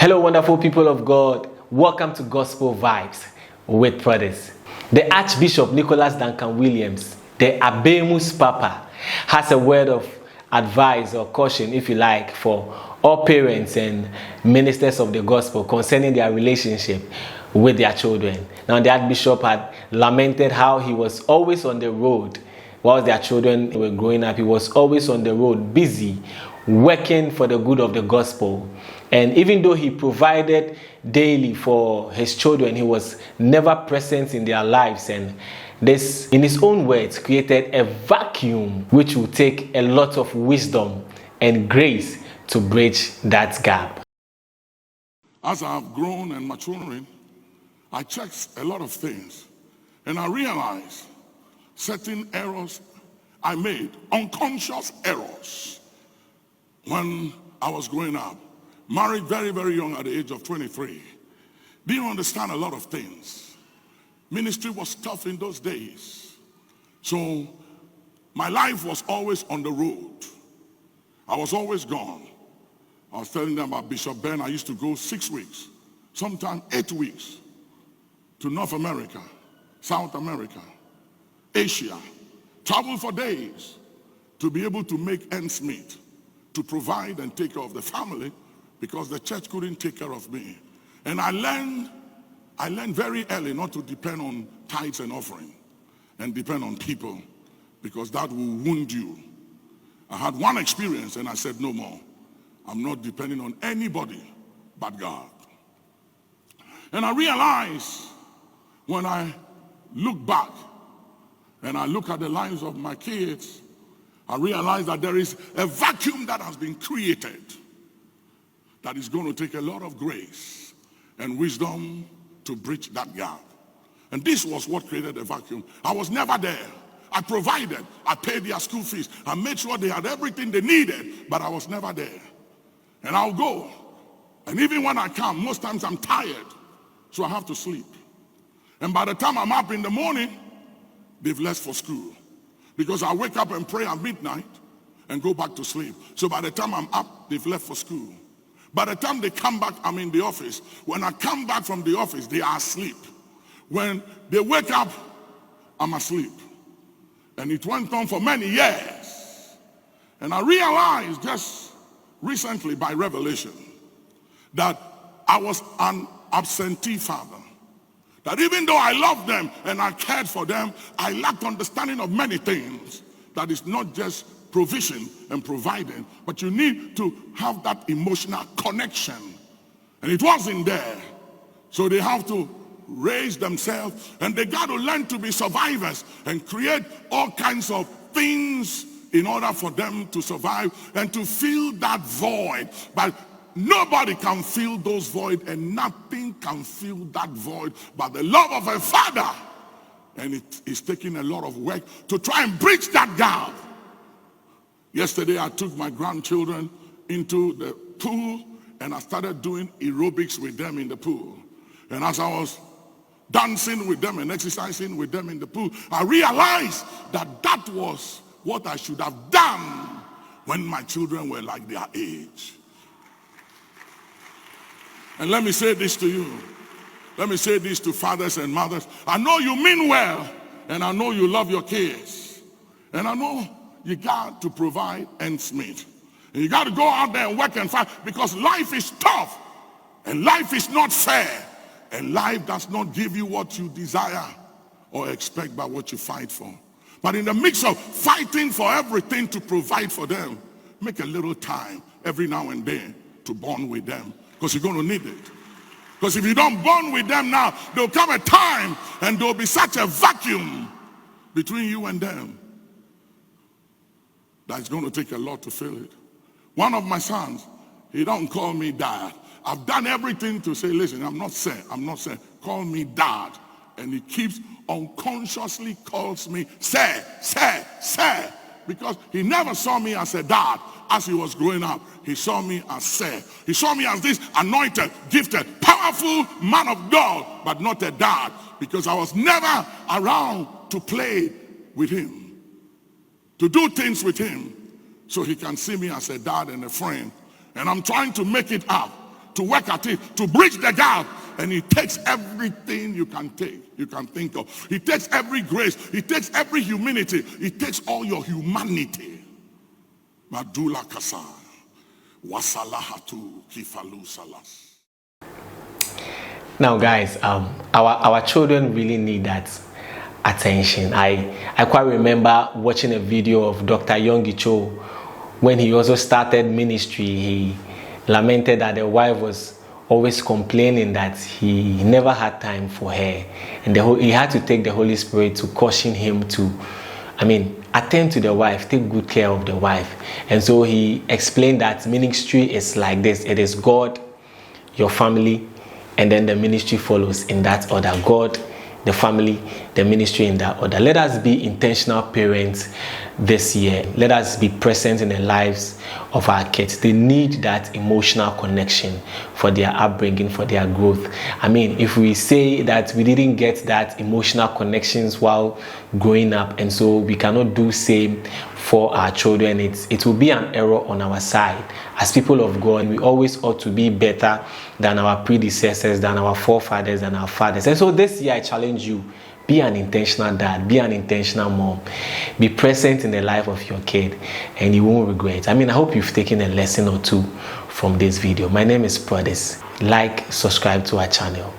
Hello, wonderful people of God. Welcome to Gospel Vibes with Brothers. The Archbishop Nicholas Duncan Williams, the Abemus Papa, has a word of advice or caution, if you like, for all parents and ministers of the gospel concerning their relationship with their children. Now, the Archbishop had lamented how he was always on the road while their children were growing up. He was always on the road, busy, working for the good of the gospel. And even though he provided daily for his children, he was never present in their lives. And this, in his own words, created a vacuum which will take a lot of wisdom and grace to bridge that gap. As I've grown and maturing, I checked a lot of things. And I realized certain errors I made, unconscious errors, when I was growing up. Married very, very young at the age of 23. Didn't understand a lot of things. Ministry was tough in those days. So my life was always on the road. I was always gone. I was telling them about Bishop Ben. I used to go 6 weeks, sometimes 8 weeks, to North America, South America, Asia. Travel for days to be able to make ends meet, to provide and take care of the family, because the church couldn't take care of me. And I learned very early not to depend on tithes and offering and depend on people, because that will wound you. I had one experience and I said, no more. I'm not depending on anybody but God. And I realized when I look back and I look at the lives of my kids, I realized that there is a vacuum that has been created that is going to take a lot of grace and wisdom to bridge that gap. And this was what created the vacuum. I was never there. I provided. I paid their school fees. I made sure they had everything they needed, but I was never there. And I'll go. And even when I come, most times I'm tired, so I have to sleep. And by the time I'm up in the morning, they've left for school. Because I wake up and pray at midnight and go back to sleep. So by the time I'm up, they've left for school. By the time they come back, I'm in the office. When I come back from the office, they are asleep. When they wake up, I'm asleep. And it went on for many years. And I realized just recently by revelation that I was an absentee father. That even though I loved them and I cared for them, I lacked understanding of many things. That is not just provision and providing, but you need to have that emotional connection. And it wasn't there. So they have to raise themselves, and they got to learn to be survivors and create all kinds of things in order for them to survive and to fill that void. But nobody can fill those void, and nothing can fill that void but the love of a father. And it is taking a lot of work to try and bridge that gap. Yesterday, I took my grandchildren into the pool and I started doing aerobics with them in the pool. And as I was dancing with them and exercising with them in the pool, I realized that that was what I should have done when my children were like their age. And let me say this to you. Let me say this to fathers and mothers. I know you mean well, and I know you love your kids. And I know you got to provide ends meet. And you got to go out there and work and fight, because life is tough and life is not fair, and life does not give you what you desire or expect by what you fight for. But in the mix of fighting for everything to provide for them, make a little time every now and then to bond with them, because you're going to need it. Because if you don't bond with them now, there'll come a time and there'll be such a vacuum between you and them that's going to take a lot to fill it. One of my sons, he don't call me dad. I've done everything to say, listen, I'm not saying, call me dad. And he keeps unconsciously calls me sir. Because he never saw me as a dad as he was growing up. He saw me as sir. He saw me as this anointed, gifted, powerful man of God, but not a dad, because I was never around to play with him, to do things with him, so he can see me as a dad and a friend. And I'm trying to make it up to work at it, to bridge the gap. And he takes everything you can think of. He takes every grace. He takes every humility. He takes all your humanity. Madula kasa, wasalahatu kifalu salas. Now, guys, our children really need that attention. I quite remember watching a video of Dr. Yonggi Cho when he also started ministry. He lamented that the wife was always complaining that he never had time for her, and he had to take the Holy Spirit to caution him to, attend to the wife, take good care of the wife. And so he explained that ministry is like this: it is God, your family, and then the ministry follows in that order. God, the family, the ministry in that order. Let us be intentional parents this year. Let us be present in the lives of our kids. They need that emotional connection for their upbringing, for their growth. If we say that we didn't get that emotional connections while growing up, and so we cannot do same for our children, it will be an error on our side. As people of God, we always ought to be better than our predecessors, than our forefathers, than our fathers. And so this year I challenge you, be an intentional dad, be an intentional mom, be present in the life of your kid, and you won't regret. I hope you've taken a lesson or two from this video. My name is Prodes. Like, subscribe to our channel.